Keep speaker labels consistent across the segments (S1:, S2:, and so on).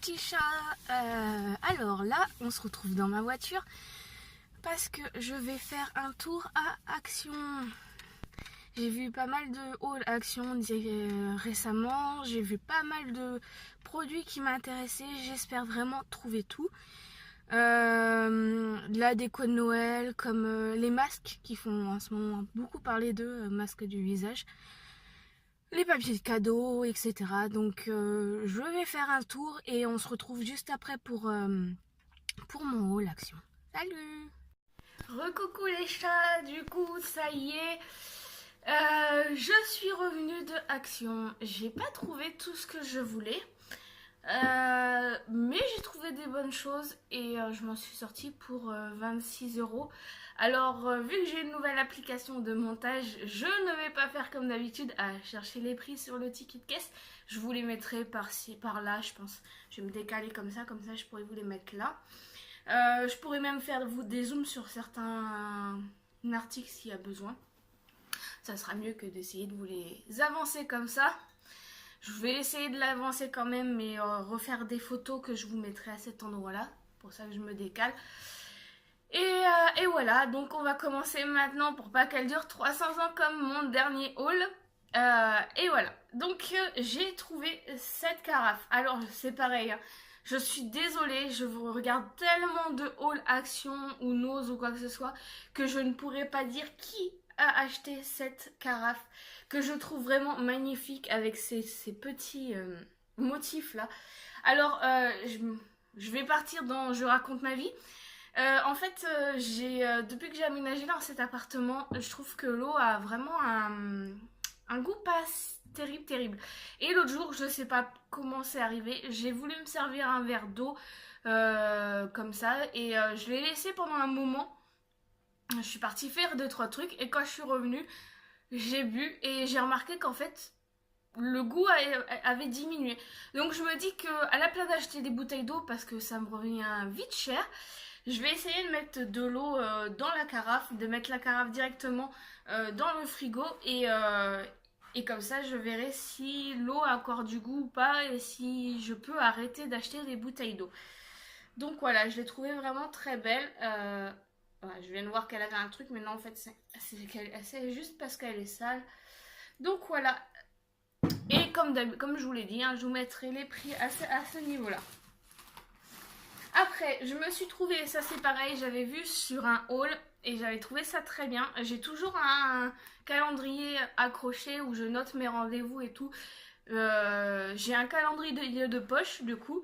S1: petit chat. Alors là, on se retrouve dans ma voiture parce que je vais faire un tour à Action. J'ai vu pas mal de hauls Action récemment. J'ai vu pas mal de produits qui m'intéressaient. J'espère vraiment trouver tout. De la déco de Noël, comme les masques qui font en ce moment beaucoup parler d'eux, masques du visage. Les papiers de cadeaux, etc. Donc je vais faire un tour et on se retrouve juste après pour mon haul Action. Salut! Recoucou les chats, du coup ça y est, je suis revenue de Action. J'ai pas trouvé tout ce que je voulais, mais j'ai trouvé des bonnes choses et je m'en suis sortie pour 26 €. Alors, vu que j'ai une nouvelle application de montage, je ne vais pas faire comme d'habitude à chercher les prix sur le ticket de caisse. Je vous les mettrai par-ci, par-là, je pense. Je vais me décaler comme ça je pourrais vous les mettre là. Je pourrais même faire des zooms sur certains articles s'il y a besoin. Ça sera mieux que d'essayer de vous les avancer comme ça. Je vais essayer de l'avancer quand même, mais refaire des photos que je vous mettrai à cet endroit-là. Pour ça que je me décale. Et voilà, donc on va commencer maintenant pour pas qu'elle dure 300 ans comme mon dernier haul. Et voilà, donc j'ai trouvé cette carafe. Alors c'est pareil, hein. Je suis désolée, je vous regarde tellement de haul Action ou Nose ou quoi que ce soit que je ne pourrais pas dire qui a acheté cette carafe que je trouve vraiment magnifique avec ces petits motifs là. Alors je vais partir dans Je raconte ma vie. En fait, depuis que j'ai aménagé dans cet appartement, je trouve que l'eau a vraiment un goût pas terrible. Et l'autre jour, je sais pas comment c'est arrivé, j'ai voulu me servir un verre d'eau comme ça et je l'ai laissé pendant un moment. Je suis partie faire 2-3 trucs et quand je suis revenue, j'ai bu et j'ai remarqué qu'en fait, le goût avait diminué. Donc je me dis que à la place d'acheter des bouteilles d'eau parce que ça me revient vite cher, je vais essayer de mettre de l'eau dans la carafe, de mettre la carafe directement dans le frigo et comme ça je verrai si l'eau a encore du goût ou pas et si je peux arrêter d'acheter des bouteilles d'eau. Donc voilà, je l'ai trouvée vraiment très belle. Voilà, je viens de voir qu'elle avait un truc, mais non en fait c'est juste parce qu'elle est sale. Donc voilà. Et comme je vous l'ai dit, hein, je vous mettrai les prix à ce niveau-là. Après, je me suis trouvée, ça c'est pareil, j'avais vu sur un haul et j'avais trouvé ça très bien. J'ai toujours un calendrier accroché où je note mes rendez-vous et tout. J'ai un calendrier de poche du coup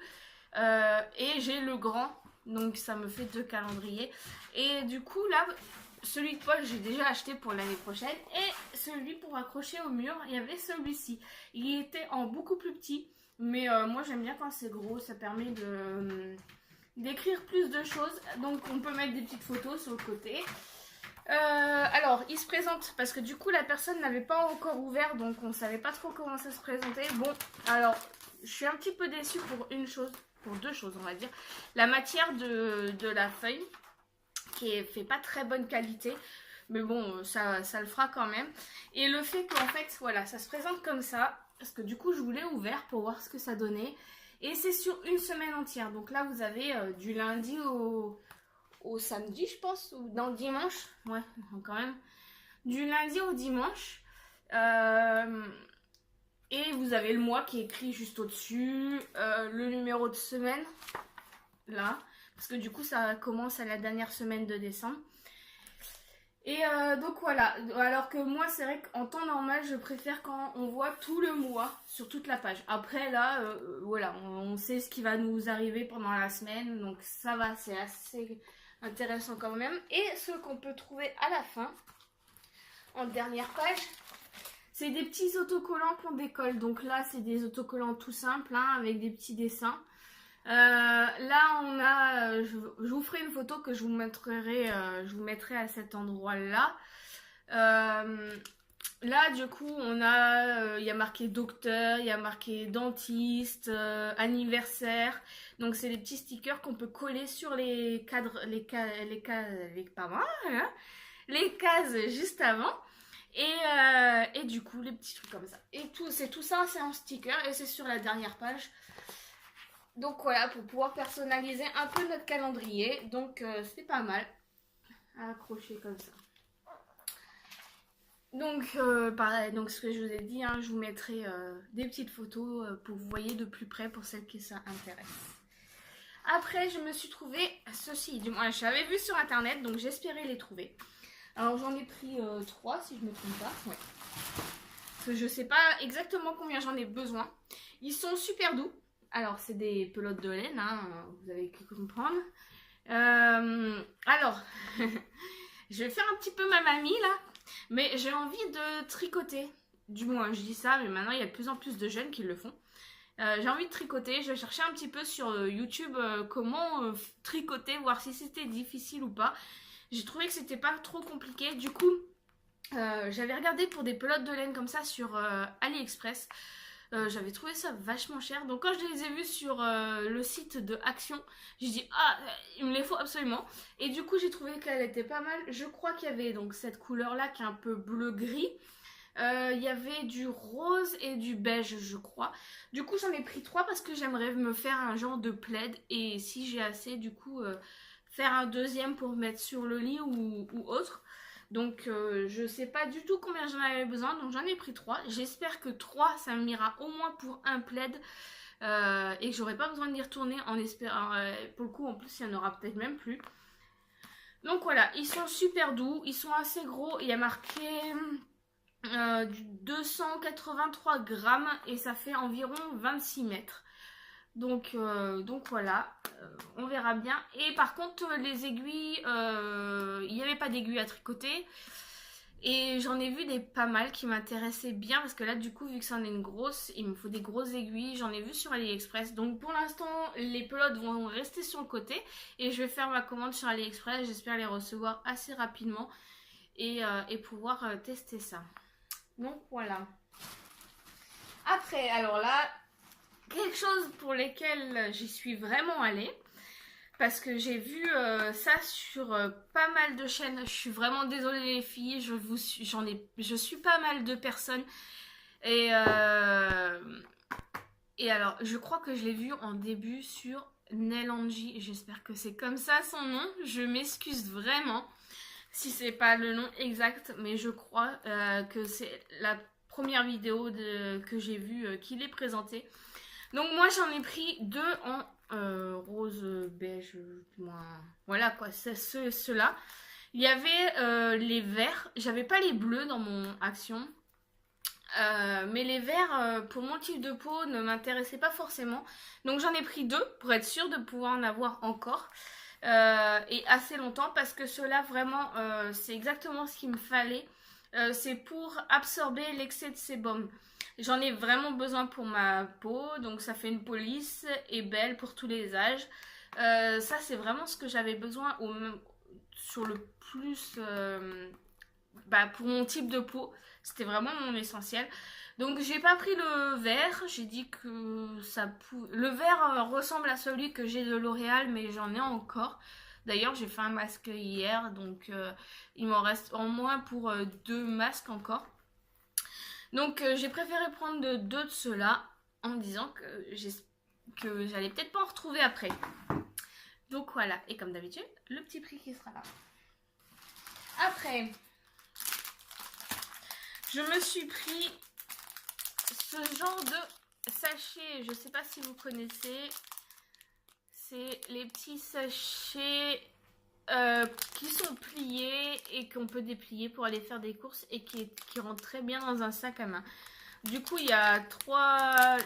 S1: et j'ai le grand, donc ça me fait 2 calendriers. Et du coup là, celui de poche j'ai déjà acheté pour l'année prochaine et celui pour accrocher au mur, il y avait celui-ci. Il était en beaucoup plus petit, mais moi j'aime bien quand c'est gros, ça permet d'écrire plus de choses, donc on peut mettre des petites photos sur le côté. Alors il se présente parce que du coup la personne n'avait pas encore ouvert, donc on savait pas trop comment ça se présentait. Bon, alors je suis un petit peu déçue pour pour 2 choses on va dire. La matière de la feuille qui fait pas très bonne qualité, mais bon ça le fera quand même. Et le fait qu'en fait voilà ça se présente comme ça, parce que du coup je voulais ouvert pour voir ce que ça donnait. Et c'est sur une semaine entière. Donc là, vous avez du lundi au samedi, je pense. Ou dans le dimanche. Ouais, quand même. Du lundi au dimanche. Et vous avez le mois qui est écrit juste au-dessus. Le numéro de semaine. Là. Parce que du coup, ça commence à la dernière semaine de décembre. Et donc voilà, alors que moi c'est vrai qu'en temps normal je préfère quand on voit tout le mois sur toute la page. Après là, voilà, on sait ce qui va nous arriver pendant la semaine, donc ça va, c'est assez intéressant quand même. Et ce qu'on peut trouver à la fin, en dernière page, c'est des petits autocollants qu'on décolle. Donc là c'est des autocollants tout simples, hein, avec des petits dessins. Là on a, je vous ferai une photo que je vous mettrai à cet endroit là. Là du coup on a, il y a marqué docteur, il y a marqué dentiste, anniversaire. Donc c'est des petits stickers qu'on peut coller sur les cadres, les cases juste avant. Et du coup les petits trucs comme ça. Et tout ça c'est en sticker et c'est sur la dernière page. Donc voilà, pour pouvoir personnaliser un peu notre calendrier. Donc c'est pas mal à accrocher comme ça. Donc pareil, donc ce que je vous ai dit, hein, je vous mettrai des petites photos pour que vous voyez de plus près pour celles qui ça intéresse. Après, je me suis trouvé ceci, du moins je l'avais vu sur internet, donc j'espérais les trouver. Alors j'en ai pris 3 si je ne me trompe pas. Ouais. Parce que je sais pas exactement combien j'en ai besoin. Ils sont super doux. Alors c'est des pelotes de laine, hein, vous avez pu comprendre. Alors, je vais faire un petit peu ma mamie là, mais j'ai envie de tricoter. Du moins, je dis ça, mais maintenant il y a de plus en plus de jeunes qui le font. J'ai envie de tricoter, je vais chercher un petit peu sur YouTube comment tricoter, voir si c'était difficile ou pas. J'ai trouvé que c'était pas trop compliqué, du coup j'avais regardé pour des pelotes de laine comme ça sur AliExpress. J'avais trouvé ça vachement cher, donc quand je les ai vus sur le site de Action, j'ai dit ah il me les faut absolument, et du coup j'ai trouvé qu'elle était pas mal. Je crois qu'il y avait donc cette couleur là qui est un peu bleu gris. Il y avait du rose et du beige je crois. Du coup j'en ai pris 3 parce que j'aimerais me faire un genre de plaid, et si j'ai assez du coup faire un deuxième pour mettre sur le lit ou autre. Donc je sais pas du tout combien j'en avais besoin, donc j'en ai pris 3. J'espère que 3 ça m'ira au moins pour un plaid et que j'aurai pas besoin d'y retourner en espérant. Pour le coup en plus il y en aura peut-être même plus. Donc voilà, ils sont super doux, ils sont assez gros, il y a marqué du 283 grammes et ça fait environ 26 mètres. Donc voilà, on verra bien. Et par contre les aiguilles, il n'y avait pas d'aiguilles à tricoter. Et j'en ai vu des pas mal qui m'intéressaient bien parce que là du coup vu que c'en est une grosse, il me faut des grosses aiguilles. J'en ai vu sur AliExpress. Donc pour l'instant les pelotes vont rester sur le côté et je vais faire ma commande sur AliExpress. J'espère les recevoir assez rapidement et pouvoir tester ça. Donc voilà. Après alors là, quelque chose pour lesquels j'y suis vraiment allée. Parce que j'ai vu ça sur pas mal de chaînes. Je suis vraiment désolée les filles, je suis pas mal de personnes. Et alors, je crois que je l'ai vu en début sur Nelanji. J'espère que c'est comme ça son nom. Je m'excuse vraiment si c'est pas le nom exact, mais je crois que c'est la première vidéo que j'ai vue qu'il est présenté. Donc moi j'en ai pris 2 en rose beige, voilà quoi, c'est ceux-là. Il y avait les verts, j'avais pas les bleus dans mon action, mais les verts pour mon type de peau ne m'intéressaient pas forcément. Donc j'en ai pris 2 pour être sûre de pouvoir en avoir encore et assez longtemps, parce que ceux-là vraiment c'est exactement ce qu'il me fallait. C'est pour absorber l'excès de sébum. J'en ai vraiment besoin pour ma peau, donc ça fait une peau lisse et belle pour tous les âges. Ça c'est vraiment ce que j'avais besoin sur le plus pour mon type de peau. C'était vraiment mon essentiel. Donc j'ai pas pris le vert, j'ai dit que le vert ressemble à celui que j'ai de L'Oréal, mais j'en ai encore. D'ailleurs j'ai fait un masque hier, donc il m'en reste en moins pour 2 masques encore. Donc j'ai préféré prendre 2 de ceux-là en me disant que j'allais peut-être pas en retrouver après. Donc voilà, et comme d'habitude, le petit prix qui sera là. Après, je me suis pris ce genre de sachet, je sais pas si vous connaissez, c'est les petits sachets qui sont pliés et qu'on peut déplier pour aller faire des courses et qui rentrent très bien dans un sac à main. Du coup, il y a 3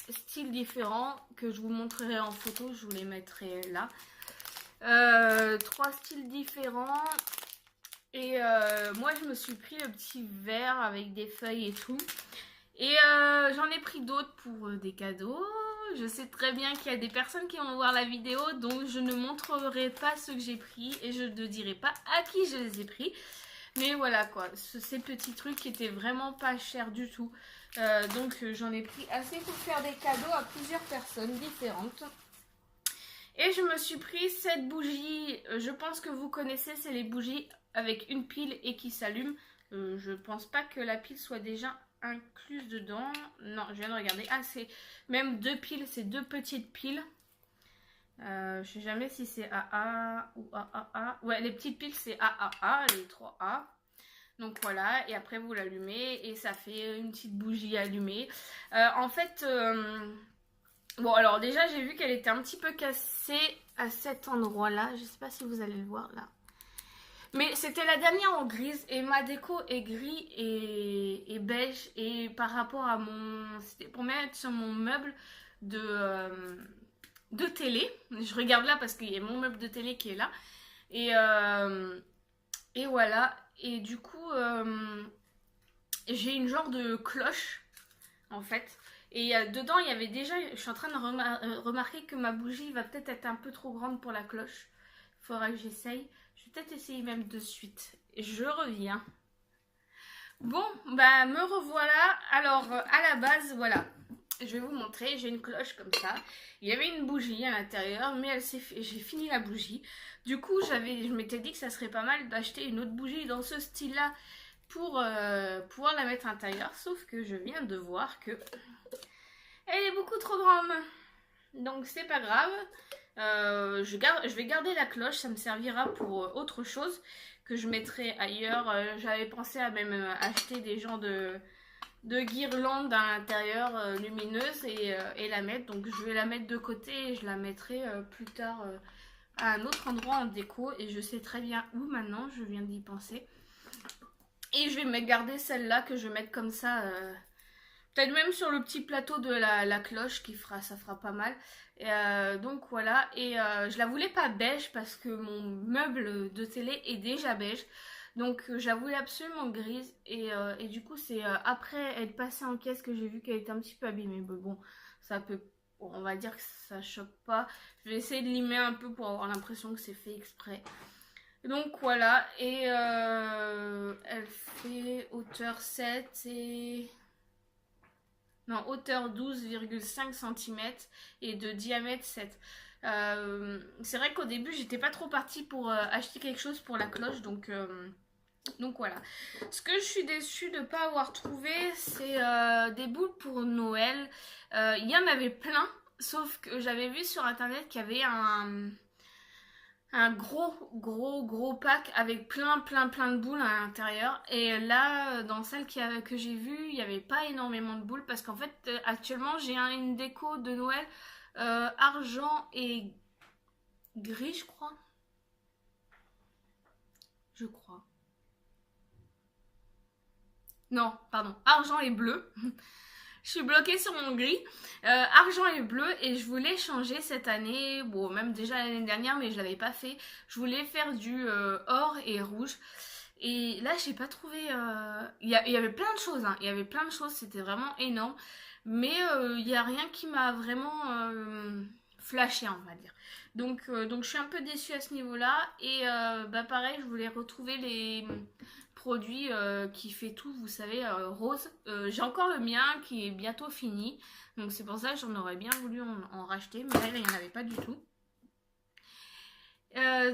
S1: styles différents que je vous montrerai en photo, je vous les mettrai là. 3 styles différents. Et moi, je me suis pris le petit verre avec des feuilles et tout. Et j'en ai pris d'autres pour des cadeaux. Je sais très bien qu'il y a des personnes qui vont voir la vidéo, donc je ne montrerai pas ceux que j'ai pris et je ne dirai pas à qui je les ai pris. Mais voilà quoi, ces petits trucs qui étaient vraiment pas chers du tout. Donc j'en ai pris assez pour faire des cadeaux à plusieurs personnes différentes. Et je me suis pris cette bougie, je pense que vous connaissez, c'est les bougies avec une pile et qui s'allument. Je pense pas que la pile soit déjà incluse dedans. Non, je viens de regarder. Ah, c'est même 2 piles, c'est 2 petites piles. Je sais jamais si c'est AA ou AAA. Ouais, les petites piles c'est AAA, les 3A. Donc voilà, et après vous l'allumez et ça fait une petite bougie allumée. En fait, bon alors déjà j'ai vu qu'elle était un petit peu cassée à cet endroit-là. Je sais pas si vous allez le voir là. Mais c'était la dernière en grise et ma déco est gris et beige. Et par rapport à mon... C'était pour mettre sur mon meuble de télé. Je regarde là parce qu'il y a mon meuble de télé qui est là. Et, euh, et voilà. Et du coup, j'ai une genre de cloche en fait. Et dedans, il y avait déjà... Je suis en train de remarquer que ma bougie va peut-être être un peu trop grande pour la cloche. Il faudra que j'essaye. Je vais peut-être essayer même de suite. Je reviens. Bon, bah me revoilà. Alors, à la base, voilà. Je vais vous montrer. J'ai une cloche comme ça. Il y avait une bougie à l'intérieur, mais j'ai fini la bougie. Du coup, je m'étais dit que ça serait pas mal d'acheter une autre bougie dans ce style-là pour pouvoir la mettre à l'intérieur. Sauf que je viens de voir que elle est beaucoup trop grande. Donc c'est pas grave. Je vais garder la cloche, ça me servira pour autre chose que je mettrai ailleurs. J'avais pensé à même acheter des genres de guirlandes à l'intérieur lumineuses et la mettre. Donc je vais la mettre de côté et je la mettrai plus tard à un autre endroit en déco. Et je sais très bien où maintenant, je viens d'y penser. Et je vais me garder celle-là que je vais mettre comme ça. Peut-être même sur le petit plateau de la cloche ça fera pas mal. Donc voilà, et je la voulais pas beige parce que mon meuble de télé est déjà beige. Donc je la voulais absolument grise et du coup c'est après être passée en caisse que j'ai vu qu'elle était un petit peu abîmée. Mais bon, ça peut, bon, on va dire que ça choque pas. Je vais essayer de limer un peu pour avoir l'impression que c'est fait exprès. Donc voilà, et elle fait hauteur 7 et... Non, hauteur 12,5 cm et de diamètre 7. C'est vrai qu'au début, j'étais pas trop partie pour acheter quelque chose pour la cloche, donc voilà. Ce que je suis déçue de ne pas avoir trouvé, c'est des boules pour Noël. Il y en avait plein, sauf que j'avais vu sur internet qu'il y avait un gros pack avec plein de boules à l'intérieur. Et là, dans celle que j'ai vue, il n'y avait pas énormément de boules parce qu'en fait, actuellement, j'ai une déco de Noël argent et gris, je crois. Je crois. Non, pardon, argent et bleu. Je suis bloquée sur mon gris, argent et bleu, et je voulais changer cette année, bon même déjà l'année dernière mais je l'avais pas fait, je voulais faire du or et rouge, et là j'ai pas trouvé, il y avait plein de choses, hein. Il y avait plein de choses, c'était vraiment énorme, mais il n'y a rien qui m'a vraiment flashé on va dire. Donc je suis un peu déçue à ce niveau-là, et bah pareil je voulais retrouver les produit qui fait tout, vous savez, rose. J'ai encore le mien qui est bientôt fini, donc c'est pour ça que j'en aurais bien voulu en racheter, mais là il n'y en avait pas du tout.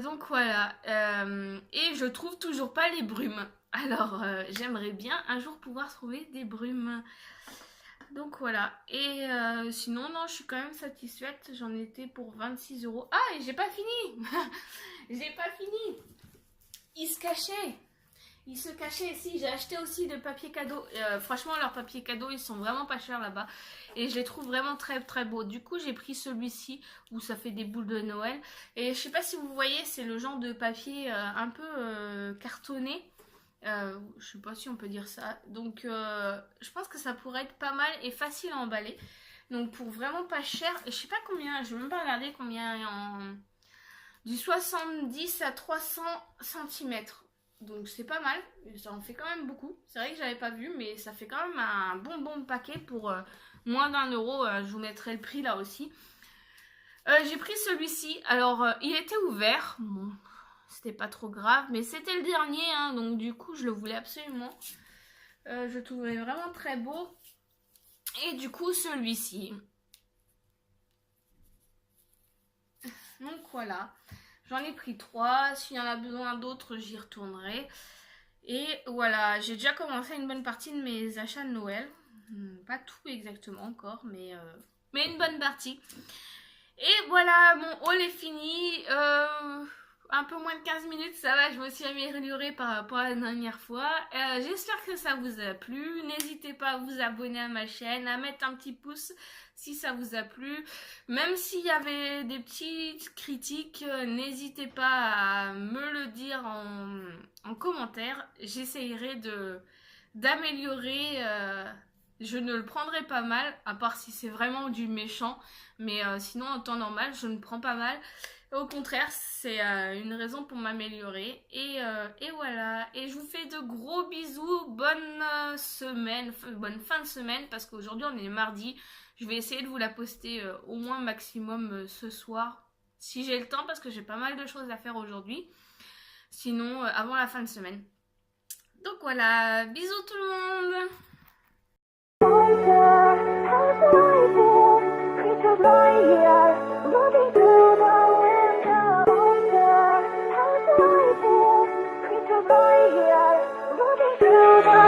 S1: Donc voilà, et je trouve toujours pas les brumes. Alors j'aimerais bien un jour pouvoir trouver des brumes. Donc voilà, et sinon non, je suis quand même satisfaite, j'en étais pour 26 euros. Ah, et j'ai pas fini. J'ai pas fini. Il se cachait. Il se cachait ici. J'ai acheté aussi de papier cadeau. Franchement, leurs papiers cadeaux, ils sont vraiment pas chers là-bas. Et je les trouve vraiment très beaux. Du coup, j'ai pris celui-ci où ça fait des boules de Noël. Et je sais pas si vous voyez, c'est le genre de papier un peu cartonné. Je sais pas si on peut dire ça. Donc, je pense que ça pourrait être pas mal et facile à emballer. Donc, pour vraiment pas cher. Je sais pas combien, je vais même pas regarder combien en... Du 70 à 300 cm. Donc c'est pas mal, ça en fait quand même beaucoup. C'est vrai que j'avais pas vu, mais ça fait quand même un bon paquet pour moins d'1 euro. Je vous mettrai le prix là aussi. J'ai pris celui-ci. Alors il était ouvert. Bon, c'était pas trop grave, mais c'était le dernier, hein, donc du coup je le voulais absolument. Je le trouvais vraiment très beau. Et du coup celui-ci. Donc voilà. J'en ai pris 3. S'il y en a besoin d'autres, j'y retournerai. Et voilà, j'ai déjà commencé une bonne partie de mes achats de Noël. Pas tout exactement encore, mais une bonne partie. Et voilà, mon haul est fini. Un peu moins de 15 minutes, ça va, je me suis améliorée par rapport à la dernière fois. J'espère que ça vous a plu. N'hésitez pas à vous abonner à ma chaîne, à mettre un petit pouce si ça vous a plu. Même s'il y avait des petites critiques, n'hésitez pas à me le dire en commentaire. J'essayerai d'améliorer. Je ne le prendrai pas mal, à part si c'est vraiment du méchant. Mais sinon, en temps normal, je ne prends pas mal. Au contraire, c'est une raison pour m'améliorer. Et voilà. Et je vous fais de gros bisous. Bonne semaine, bonne fin de semaine, parce qu'aujourd'hui, on est mardi. Je vais essayer de vous la poster au moins maximum ce soir, si j'ai le temps, parce que j'ai pas mal de choses à faire aujourd'hui. Sinon, avant la fin de semaine. Donc voilà, bisous tout le monde. Creatures lie here, moving through the